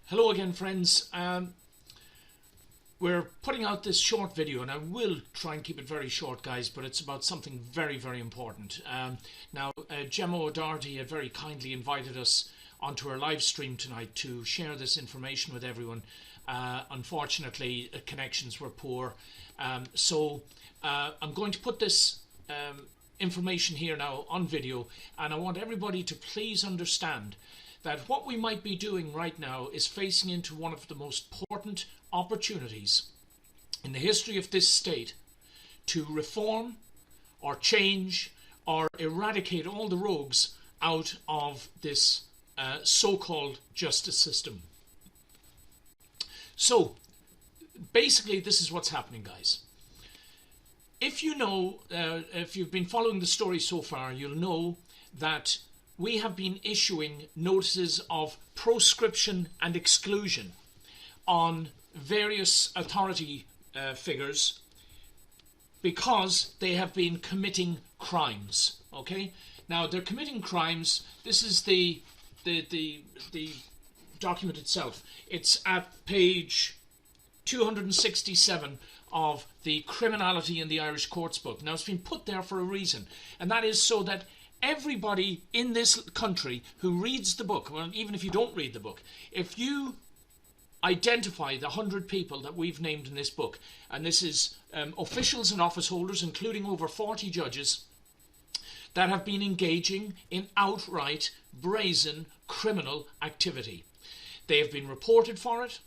Hello again, friends. We're putting out this short video, and I will try and keep it very short, guys, but it's about something very, very important. Now, Gemma O'Doherty had very kindly invited us onto her live stream tonight to share this information with everyone. Unfortunately, connections were poor. So I'm going to put this information here now on video, and I want everybody to please understand that what we might be doing right now is facing into one of the most important opportunities in the history of this state to reform or change or eradicate all the rogues out of this so-called justice system. So basically this is what's happening, guys. If you know, if you've been following the story so far, you'll know that we have been issuing notices of proscription and exclusion on various authority figures because they have been committing crimes. Okay, now they're committing crimes. This is the document itself. It's at page 267 of the Criminality in the Irish Courts book. Now, it's been put there for a reason, and that is so that everybody in this country who reads the book, well, even if you don't read the book, if you identify the 100 people that we've named in this book, and this is officials and office holders, including over 40 judges, that have been engaging in outright, brazen, criminal activity. They have been reported for it.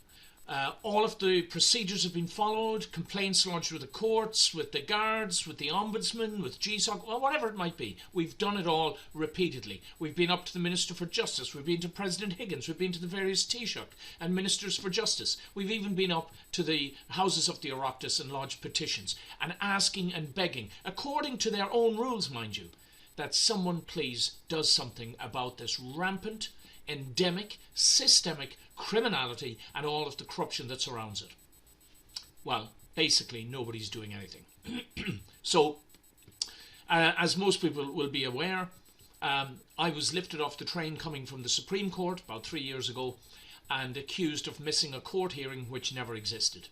All of the procedures have been followed, complaints lodged with the courts, with the guards, with the ombudsman, with GSOC, well, whatever it might be. We've done it all repeatedly. We've been up to the Minister for Justice, we've been to President Higgins, we've been to the various Taoiseach and Ministers for Justice. We've even been up to the houses of the Oireachtas and lodged petitions and asking and begging, according to their own rules, mind you, that someone please does something about this rampant, endemic, systemic criminality and all of the corruption that surrounds it. Well, basically nobody's doing anything. So, as most people will be aware, I was lifted off the train coming from the Supreme Court about 3 years ago and accused of missing a court hearing which never existed.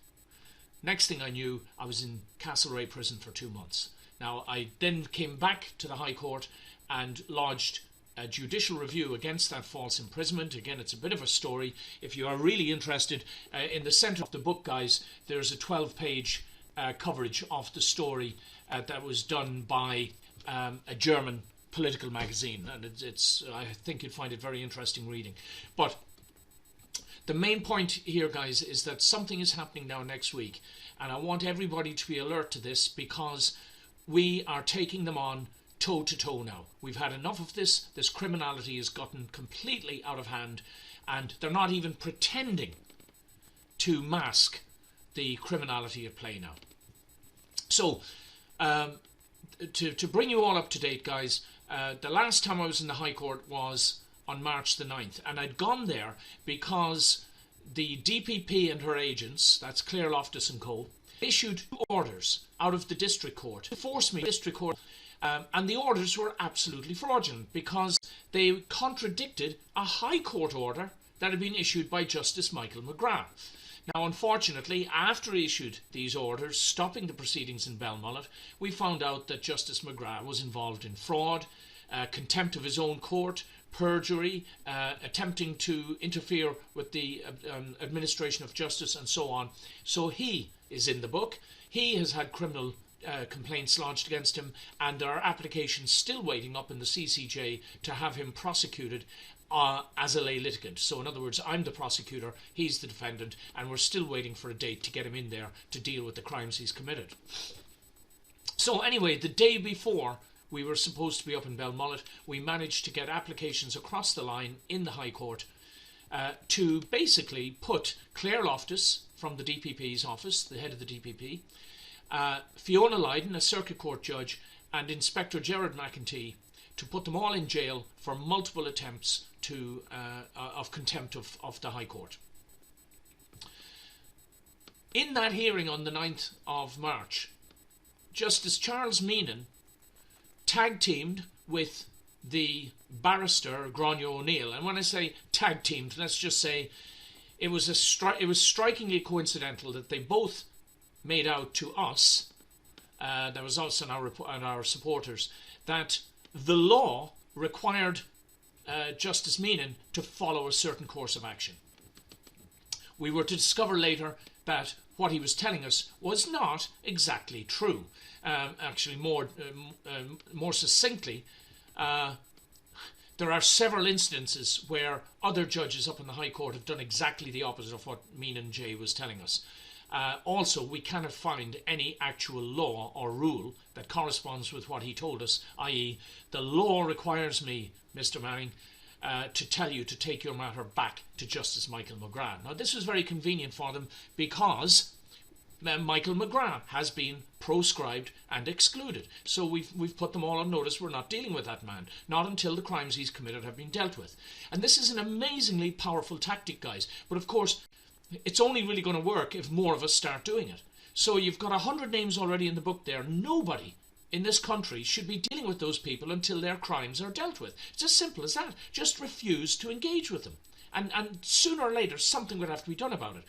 Next thing I knew, I was in Castlereagh prison for 2 months. Now, I then came back to the High Court and lodged a judicial review against that false imprisonment. Again, it's a bit of a story. If you are really interested, in the centre of the book, guys, there's a 12-page coverage of the story that was done by a German political magazine, and it's I think you'd find it very interesting reading. But the main point here, guys, is that something is happening now next week, and I want everybody to be alert to this because we are taking them on toe-to-toe now. We've had enough of this. This criminality has gotten completely out of hand, and they're not even pretending to mask the criminality at play now. So, to bring you all up to date, guys, the last time I was in the High Court was on March the 9th, and I'd gone there because the DPP and her agents, that's Claire Loftus and co., issued 2 orders out of the district court to force me to district court. And the orders were absolutely fraudulent because they contradicted a High Court order that had been issued by Justice Michael McGrath. Now, unfortunately, after he issued these orders stopping the proceedings in Belmullet, we found out that Justice McGrath was involved in fraud, contempt of his own court, perjury, attempting to interfere with the administration of justice, and so on. So he is in the book. He has had criminal complaints lodged against him, and there are applications still waiting up in the CCJ to have him prosecuted as a lay litigant. So in other words, I'm the prosecutor, he's the defendant, and we're still waiting for a date to get him in there to deal with the crimes he's committed. So anyway, the day before we were supposed to be up in Belmullet, we managed to get applications across the line in the High Court to basically put Claire Loftus from the DPP's office, the head of the DPP, Fiona Lydon, a circuit court judge, and Inspector Gerard McEntee, to put them all in jail for multiple attempts of contempt of the High Court. In that hearing on the 9th of March, Justice Charles Meenan tag-teamed with the barrister Gráinne O'Neill. And when I say tag-teamed, let's just say it was strikingly coincidental that they both made out to us, there was us and our supporters, that the law required Justice Meenan to follow a certain course of action. We were to discover later that what he was telling us was not exactly true. Actually, more succinctly, there are several instances where other judges up in the High Court have done exactly the opposite of what Meenan J was telling us. Also, we cannot find any actual law or rule that corresponds with what he told us, i.e. the law requires me, Mr. Manning, to tell you to take your matter back to Justice Michael McGrath. Now, this was very convenient for them because Michael McGrath has been proscribed and excluded. So we've put them all on notice. We're not dealing with that man, not until the crimes he's committed have been dealt with. And this is an amazingly powerful tactic, guys. But of course, it's only really going to work if more of us start doing it. So you've got 100 names already in the book there. Nobody in this country should be dealing with those people until their crimes are dealt with. It's as simple as that. Just refuse to engage with them. And sooner or later, something would have to be done about it.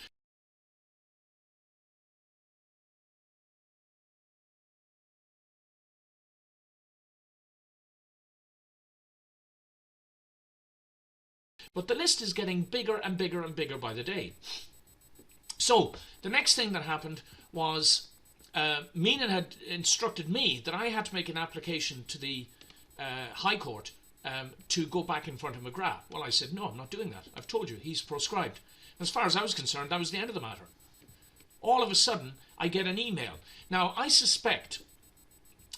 But the list is getting bigger and bigger and bigger by the day. So the next thing that happened was Meenan had instructed me that I had to make an application to the High Court to go back in front of McGrath. Well, I said, no, I'm not doing that. I've told you, he's proscribed. As far as I was concerned, that was the end of the matter. All of a sudden, I get an email. Now, I suspect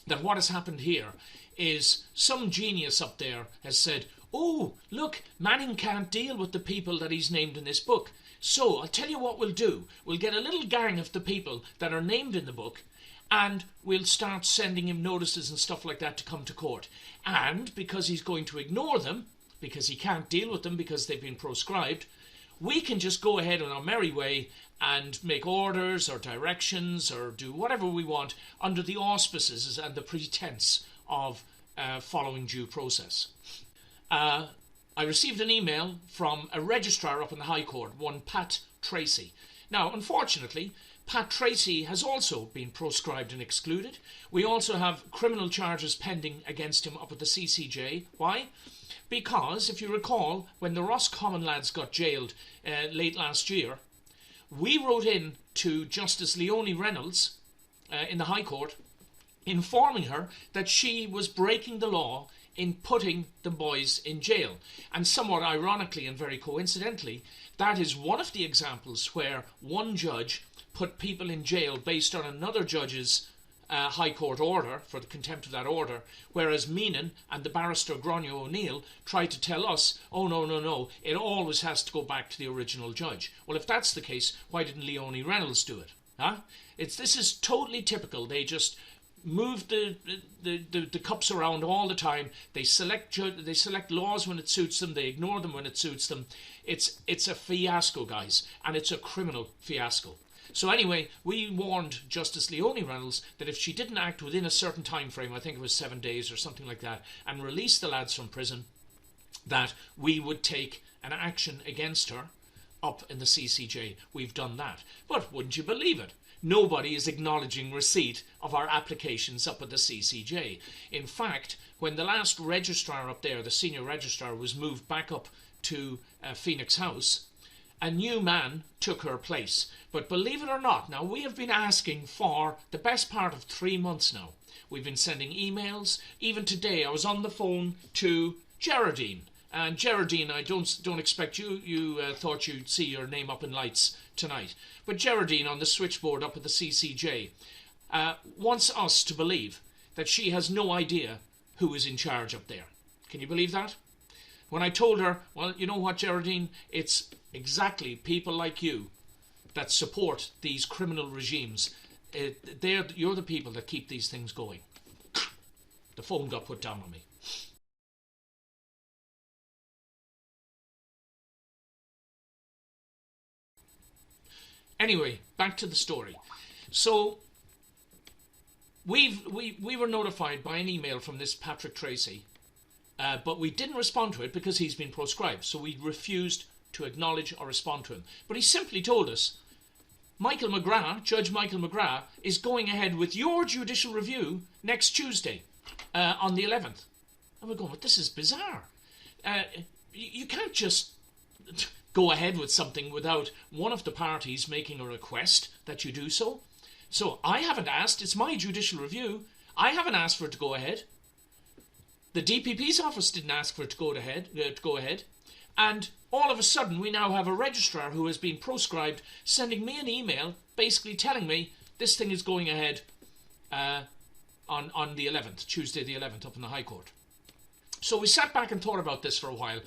that what has happened here is some genius up there has said, oh, look, Manning can't deal with the people that he's named in this book. So I'll tell you what we'll do. We'll get a little gang of the people that are named in the book and we'll start sending him notices and stuff like that to come to court. And because he's going to ignore them, because he can't deal with them because they've been proscribed, we can just go ahead on our merry way and make orders or directions or do whatever we want under the auspices and the pretense of following due process. I received an email from a registrar up in the High Court, one Pat Tracy. Now, unfortunately, Pat Tracy has also been proscribed and excluded. We also have criminal charges pending against him up at the CCJ. Why? Because, if you recall, when the Roscommon lads got jailed late last year, we wrote in to Justice Leonie Reynolds in the High Court, informing her that she was breaking the law in putting the boys in jail. And somewhat ironically and very coincidentally, that is one of the examples where one judge put people in jail based on another judge's High Court order for the contempt of that order, whereas Meenan and the barrister Gronio O'Neill tried to tell us, oh no, it always has to go back to the original judge. Well, if that's the case, why didn't Leonie Reynolds do it? Huh? This is totally typical. They just move the cups around all the time. They select laws when it suits them. They ignore them when it suits them. It's a fiasco, guys, and it's a criminal fiasco. So anyway, we warned Justice Leonie Reynolds that if she didn't act within a certain time frame, I think it was 7 days or something like that, and release the lads from prison, that we would take an action against her up in the CCJ. We've done that. But wouldn't you believe it? Nobody is acknowledging receipt of our applications up at the CCJ. In fact, when the last registrar up there, the senior registrar, was moved back up to Phoenix House, a new man took her place. But believe it or not, now we have been asking for the best part of 3 months now. We've been sending emails. Even today I was on the phone to Geraldine. And Geraldine, I don't expect you thought you'd see your name up in lights tonight. But Geraldine on the switchboard up at the CCJ wants us to believe that she has no idea who is in charge up there. Can you believe that? When I told her, well, you know what, Geraldine, it's exactly people like you that support these criminal regimes. You're the people that keep these things going. The phone got put down on me. Anyway, back to the story. So we were notified by an email from this Patrick Tracy, but we didn't respond to it because he's been proscribed. So we refused to acknowledge or respond to him. But he simply told us, Judge Michael McGrath, is going ahead with your judicial review next Tuesday on the 11th. And we're going, but this is bizarre. You can't just go ahead with something without one of the parties making a request that you do so. So I haven't asked. It's my judicial review. I haven't asked for it to go ahead. The DPP's office didn't ask for it to go ahead. And all of a sudden, we now have a registrar who has been proscribed sending me an email basically telling me this thing is going ahead on the 11th, Tuesday the 11th, up in the High Court. So we sat back and thought about this for a while,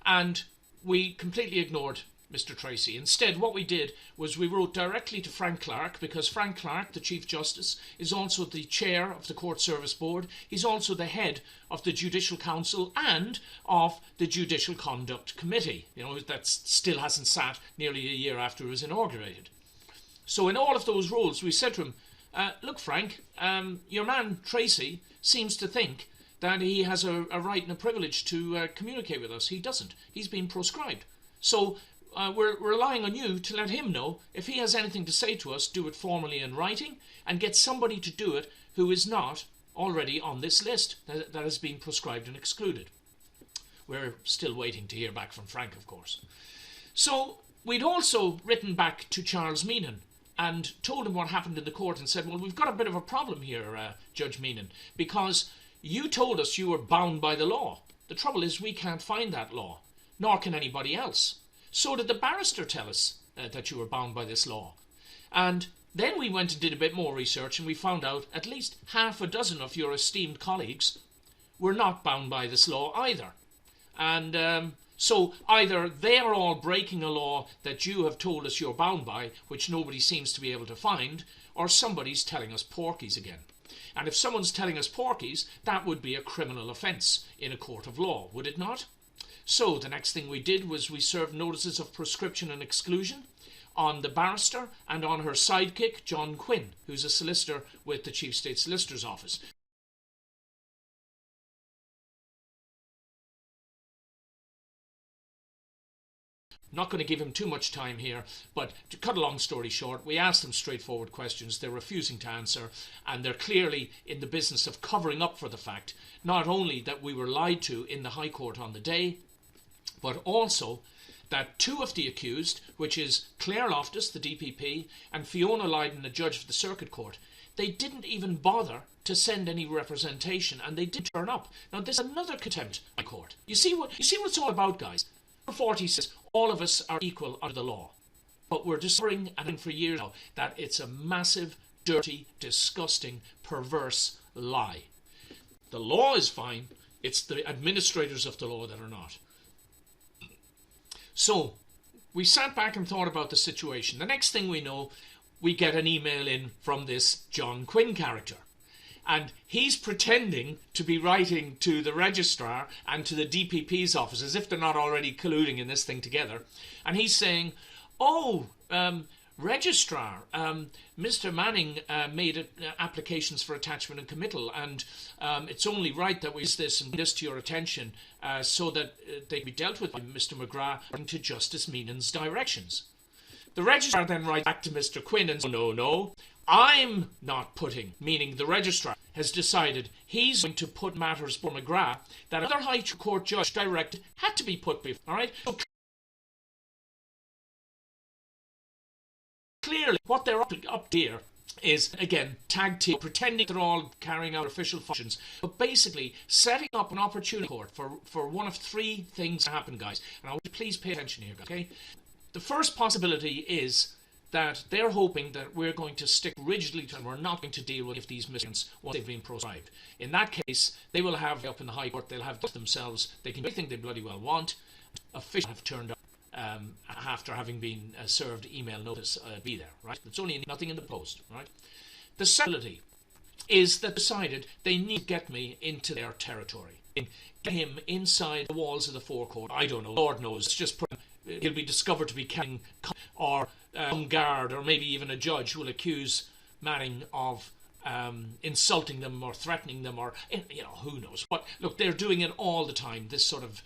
and we completely ignored Mr. Tracy. Instead, what we did was we wrote directly to Frank Clark, because Frank Clark, the Chief Justice, is also the chair of the Court Service Board. He's also the head of the Judicial Council and of the Judicial Conduct Committee, that still hasn't sat nearly a year after it was inaugurated. So in all of those roles, we said to him, look, Frank, your man Tracy seems to think that he has a right and a privilege to communicate with us. He doesn't. He's been proscribed. So we're relying on you to let him know if he has anything to say to us, do it formally in writing, and get somebody to do it who is not already on this list that has been proscribed and excluded. We're still waiting to hear back from Frank, of course. So we'd also written back to Charles Meenan and told him what happened in the court and said, well, we've got a bit of a problem here, Judge Meenan, because you told us you were bound by the law. The trouble is we can't find that law, nor can anybody else. So did the barrister tell us that you were bound by this law. And then we went and did a bit more research, and we found out at least half a dozen of your esteemed colleagues were not bound by this law either. And so either they are all breaking a law that you have told us you're bound by, which nobody seems to be able to find, or somebody's telling us porkies again. And if someone's telling us porkies, that would be a criminal offence in a court of law, would it not? So the next thing we did was we served notices of proscription and exclusion on the barrister and on her sidekick, John Quinn, who's a solicitor with the Chief State Solicitor's Office. Not going to give him too much time here, but to cut a long story short, we asked them straightforward questions. They're refusing to answer, and they're clearly in the business of covering up for the fact not only that we were lied to in the High Court on the day, but also that two of the accused, which is Claire Loftus, the DPP, and Fiona Lydon, the judge of the Circuit Court, they didn't even bother to send any representation, and they did turn up. Now, there's another contempt by court. You see what it's all about, guys. 40 says all of us are equal under the law, but we're discovering, and for years now, that it's a massive, dirty, disgusting, perverse lie. The law is fine. It's the administrators of the law that are not. So we sat back and thought about the situation. The next thing we know, we get an email in from this John Quinn character. And he's pretending to be writing to the registrar and to the DPP's office as if they're not already colluding in this thing together. And he's saying, registrar, Mr. Manning made applications for attachment and committal, and it's only right that we use this and bring this to your attention so that they can be dealt with by Mr. McGrath according to Justice Meenan's directions. The registrar then writes back to Mr. Quinn and says, no, I'm not putting, meaning the registrar has decided he's going to put matters before McGrath that another High Court judge directed had to be put before, all right? So clearly, what they're up here is, again, tag team, pretending they're all carrying out official functions, but basically setting up an opportunity court for one of three things to happen, guys. And I want you to please pay attention here, okay? The first possibility is that they're hoping that we're going to stick rigidly to and we're not going to deal with these miscreants once they've been proscribed. In that case, they will have up in the High Court, they'll have themselves, they can do anything they bloody well want. Officials have turned up after having been served email notice be there, right? It's only nothing in the post, right? The second possibility is that decided they need to get me into their territory. Get him inside the walls of the forecourt. I don't know, Lord knows, just put him, he'll be discovered to be carrying, or some guard or maybe even a judge will accuse Manning of insulting them or threatening them, or who knows. But look, they're doing it all the time, this sort of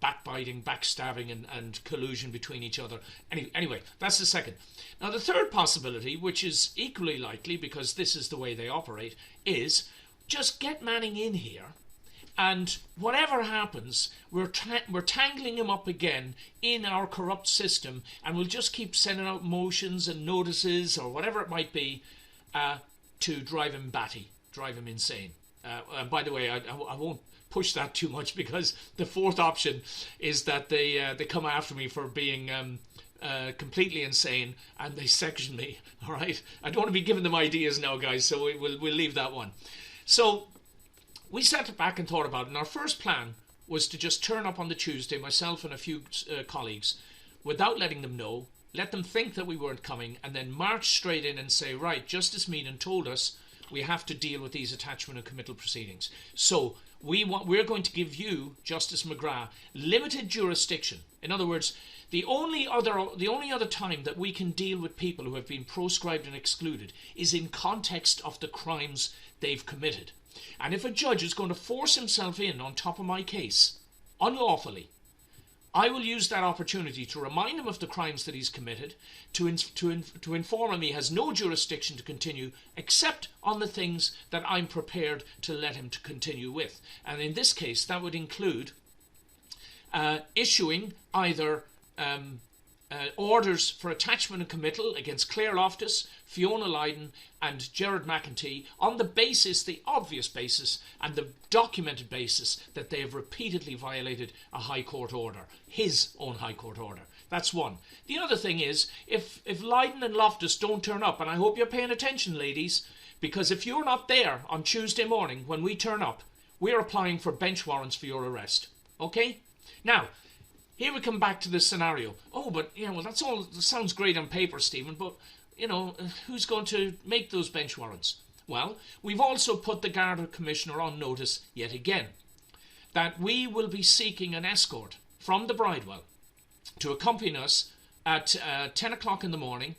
backbiting, backstabbing, and collusion between each other. Anyway, that's the second. Now, the third possibility, which is equally likely because this is the way they operate, is just get Manning in here, and whatever happens, we're tangling him up again in our corrupt system, and we'll just keep sending out motions and notices or whatever it might be to drive him batty, drive him insane. And by the way, I won't push that too much, because the fourth option is that they come after me for being completely insane and they section me. All right, I don't want to be giving them ideas now, guys, so we'll leave that one. So we sat back and thought about it, and our first plan was to just turn up on the Tuesday, myself and a few colleagues, without letting them know, let them think that we weren't coming, and then march straight in and say, right, Justice Meaden told us we have to deal with these attachment and committal proceedings. So we're going to give you, Justice McGrath, limited jurisdiction. In other words, the only other time that we can deal with people who have been proscribed and excluded is in context of the crimes they've committed. And if a judge is going to force himself in on top of my case, unlawfully, I will use that opportunity to remind him of the crimes that he's committed, to inform him he has no jurisdiction to continue except on the things that I'm prepared to let him to continue with. And in this case, that would include issuing either orders for attachment and committal against Claire Loftus, Fiona Lydon and Gerard McEntee on the basis, the obvious basis and the documented basis that they have repeatedly violated a High Court order, his own High Court order. That's one. The other thing is, if Lydon and Loftus don't turn up, and I hope you're paying attention, ladies, because if you're not there on Tuesday morning when we turn up, we're applying for bench warrants for your arrest. Okay? Now, here we come back to this scenario. Oh, but, that sounds great on paper, Stephen, but, who's going to make those bench warrants? Well, we've also put the Garda Commissioner on notice yet again that we will be seeking an escort from the Bridewell to accompany us at 10 o'clock in the morning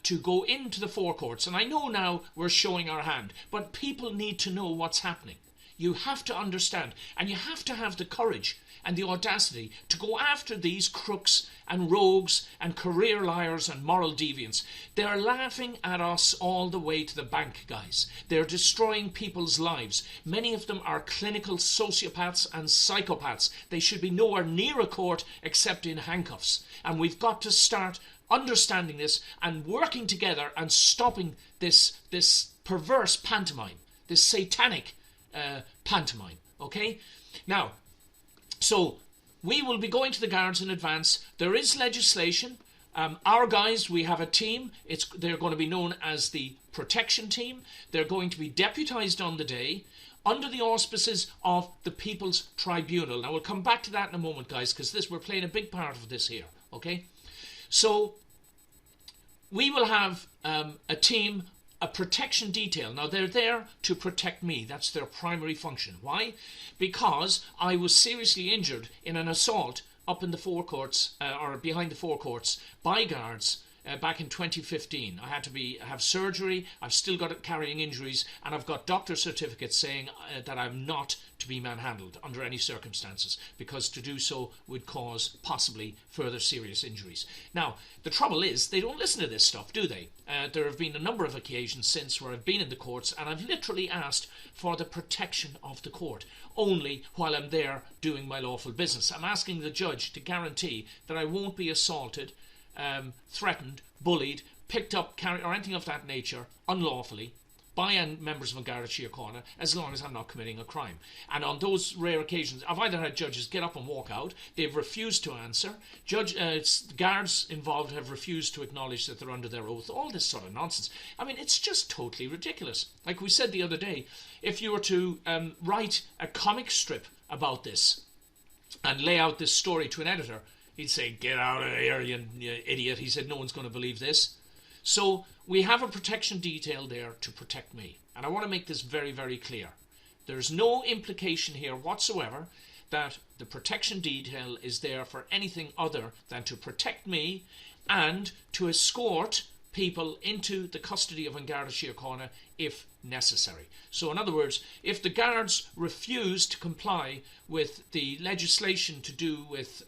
to go into the forecourts. And I know now we're showing our hand, but people need to know what's happening. You have to understand, and you have to have the courage and the audacity to go after these crooks and rogues and career liars and moral deviants. They're laughing at us all the way to the bank, guys. They're destroying people's lives. Many of them are clinical sociopaths and psychopaths. They should be nowhere near a court except in handcuffs. And we've got to start understanding this and working together and stopping this perverse pantomime, this satanic pantomime. Okay? Now, so we will be going to the guards in advance. There is legislation. Our guys, we have a team. They're going to be known as the protection team. They're going to be deputised on the day under the auspices of the People's Tribunal. Now, we'll come back to that in a moment, guys, because we're playing a big part of this here. Okay? So we will have a team, a protection detail. Now, they're there to protect me. That's their primary function. Why? Because I was seriously injured in an assault up in the forecourts, or behind the forecourts, by guards back in 2015. I had to have surgery. I've still got carrying injuries, and I've got doctor certificates saying that I'm not to be manhandled under any circumstances, because to do so would cause possibly further serious injuries. Now, the trouble is, they don't listen to this stuff, do they? There have been a number of occasions since where I've been in the courts and I've literally asked for the protection of the court, only while I'm there doing my lawful business. I'm asking the judge to guarantee that I won't be assaulted, threatened, bullied, picked up, carried, or anything of that nature unlawfully by members of a Garda Síochána, as long as I'm not committing a crime. And on those rare occasions, I've either had judges get up and walk out, they've refused to answer, guards involved have refused to acknowledge that they're under their oath, all this sort of nonsense. I mean, it's just totally ridiculous. Like we said the other day, if you were to write a comic strip about this and lay out this story to an editor, he'd say, "Get out of here, you idiot." He said, "No one's going to believe this." So we have a protection detail there to protect me. And I want to make this very, very clear. There's no implication here whatsoever that the protection detail is there for anything other than to protect me and to escort people into the custody of An Garda Síochána if necessary. So in other words, if the guards refuse to comply with the legislation to do with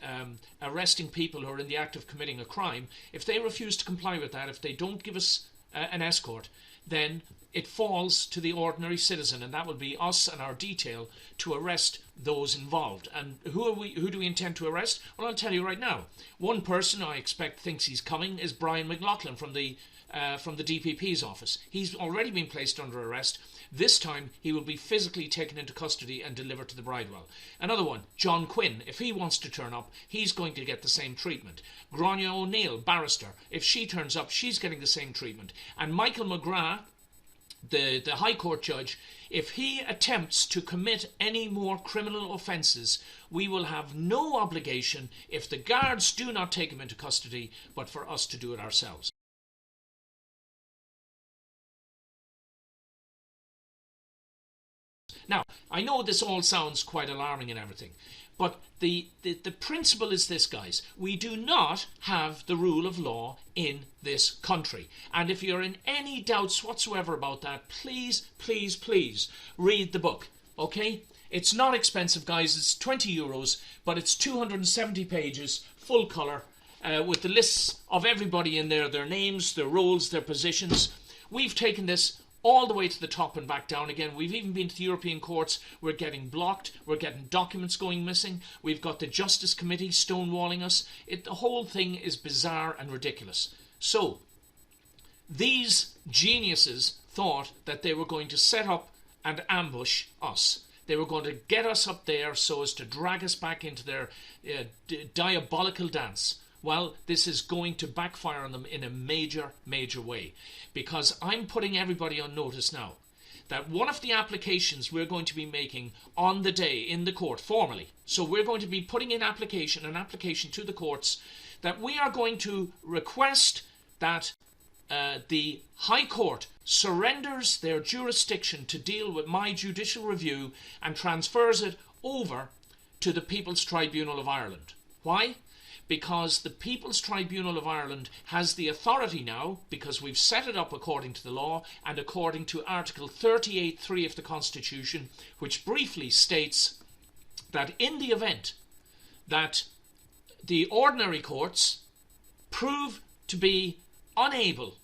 arresting people who are in the act of committing a crime, if they refuse to comply with that, if they don't give us an escort, then it falls to the ordinary citizen, and that will be us and our detail to arrest those involved. And who do we intend to arrest? Well, I'll tell you right now. One person I expect thinks he's coming is Brian McLaughlin from the DPP's office. He's already been placed under arrest. This time he will be physically taken into custody and delivered to the Bridewell. Another one, John Quinn, if he wants to turn up, he's going to get the same treatment. Gráinne O'Neill, barrister, if she turns up, she's getting the same treatment. And Michael McGrath, the High Court judge, if he attempts to commit any more criminal offences, we will have no obligation, if the guards do not take him into custody, but for us to do it ourselves. Now, I know this all sounds quite alarming and everything, but the principle is this, guys. We do not have the rule of law in this country. And if you're in any doubts whatsoever about that, please, please, please read the book, okay? It's not expensive, guys. It's €20, but it's 270 pages, full colour, with the lists of everybody in there, their names, their roles, their positions. We've taken this all the way to the top and back down again. We've even been to the European courts. We're getting blocked. We're getting documents going missing. We've got the Justice Committee stonewalling us. The whole thing is bizarre and ridiculous. So, these geniuses thought that they were going to set up and ambush us. They were going to get us up there so as to drag us back into their diabolical dance. Well, this is going to backfire on them in a major, major way. Because I'm putting everybody on notice now that one of the applications we're going to be making on the day in the court, formally, so we're going to be putting in an application to the courts, that we are going to request that the High Court surrenders their jurisdiction to deal with my judicial review and transfers it over to the People's Tribunal of Ireland. Why? Because the People's Tribunal of Ireland has the authority now, because we've set it up according to the law and according to Article 38.3 of the Constitution, which briefly states that in the event that the ordinary courts prove to be unable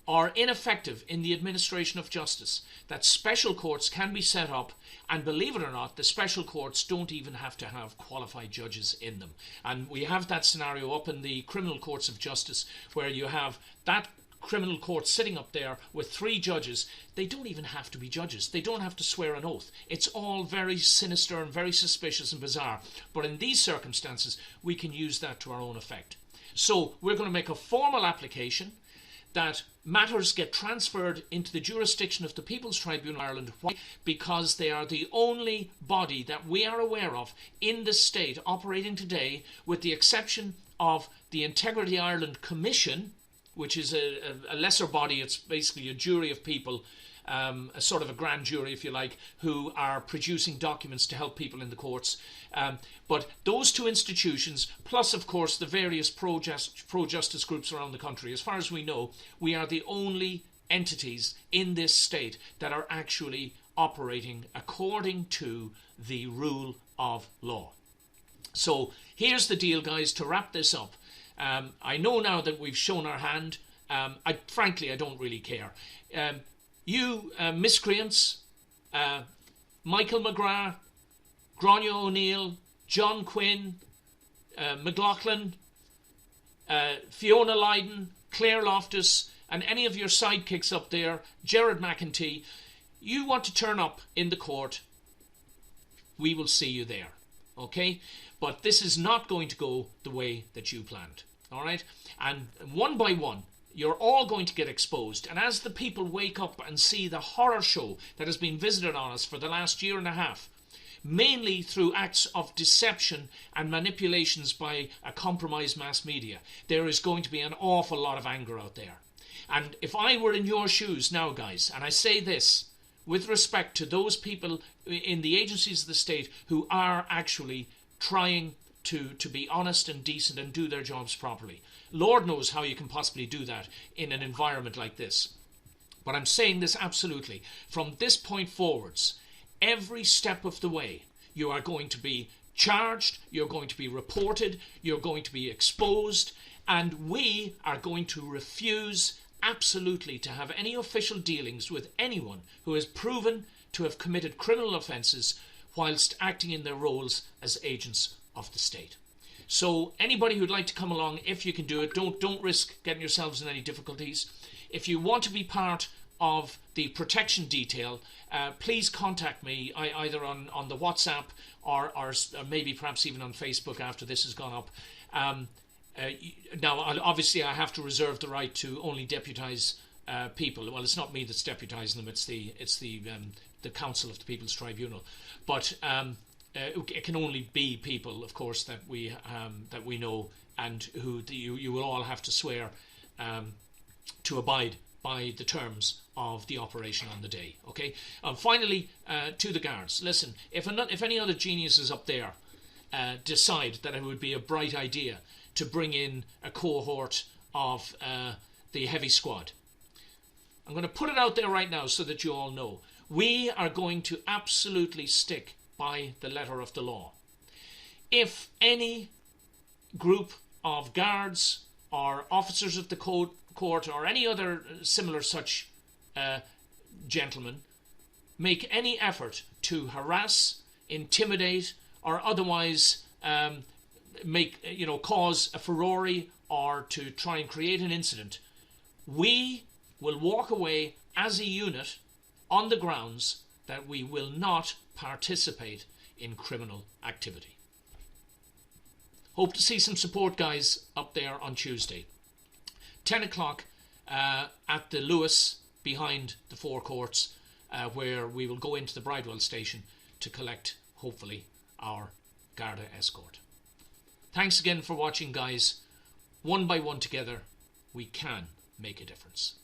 or ineffective in the administration of justice, that special courts can be set up, and believe it or not, the special courts don't even have to have qualified judges in them. And we have that scenario up in the criminal courts of justice, where you have that criminal court sitting up there with 3 judges. They don't even have to be judges. They don't have to swear an oath. It's all very sinister and very suspicious and bizarre. But in these circumstances, we can use that to our own effect. So we're going to make a formal application that matters get transferred into the jurisdiction of the People's Tribunal of Ireland. Why? Because they are the only body that we are aware of in the state operating today, with the exception of the Integrity Ireland Commission, which is a lesser body. It's basically a jury of people, a sort of a grand jury, if you like, who are producing documents to help people in the courts. But those 2 institutions, plus of course the various pro-justice groups around the country, as far as we know, we are the only entities in this state that are actually operating according to the rule of law. So here's the deal, guys, to wrap this up. I know now that we've shown our hand. Frankly, I don't really care. You miscreants, Michael McGrath, Gráinne O'Neill, John Quinn, McLaughlin, Fiona Lydon, Claire Loftus, and any of your sidekicks up there, Gerard McEntee, you want to turn up in the court, we will see you there, okay? But this is not going to go the way that you planned, all right? And one by one, you're all going to get exposed. And as the people wake up and see the horror show that has been visited on us for the last year and a half, mainly through acts of deception and manipulations by a compromised mass media, there is going to be an awful lot of anger out there. And if I were in your shoes now, guys, and I say this with respect to those people in the agencies of the state who are actually trying to be honest and decent and do their jobs properly. Lord knows how you can possibly do that in an environment like this. But I'm saying this absolutely. From this point forwards, every step of the way, you are going to be charged, you're going to be reported, you're going to be exposed, and we are going to refuse absolutely to have any official dealings with anyone who is proven to have committed criminal offences whilst acting in their roles as agents of the state. So anybody who'd like to come along, if you can do it, don't risk getting yourselves in any difficulties. If you want to be part of the protection detail, please contact me either on the WhatsApp or maybe perhaps even on Facebook after this has gone up. Now, obviously, I have to reserve the right to only deputise people. Well, it's not me that's deputising them; it's the Council of the People's Tribunal. But it can only be people, of course, that we know and who you will all have to swear to abide by the terms of the operation on the day. Okay. Finally, to the guards, listen. If any other geniuses up there decide that it would be a bright idea to bring in a cohort of the heavy squad, I'm going to put it out there right now so that you all know. We are going to absolutely stick by the letter of the law. If any group of guards or officers of the court or any other similar such gentlemen make any effort to harass, intimidate, or otherwise cause a furore or to try and create an incident, we will walk away as a unit on the grounds that we will not participate in criminal activity. Hope to see some support, guys, up there on Tuesday. 10 o'clock at the Lewis behind the forecourts, where we will go into the Bridewell station to collect, hopefully, our Garda escort. Thanks again for watching, guys. One by one together, we can make a difference.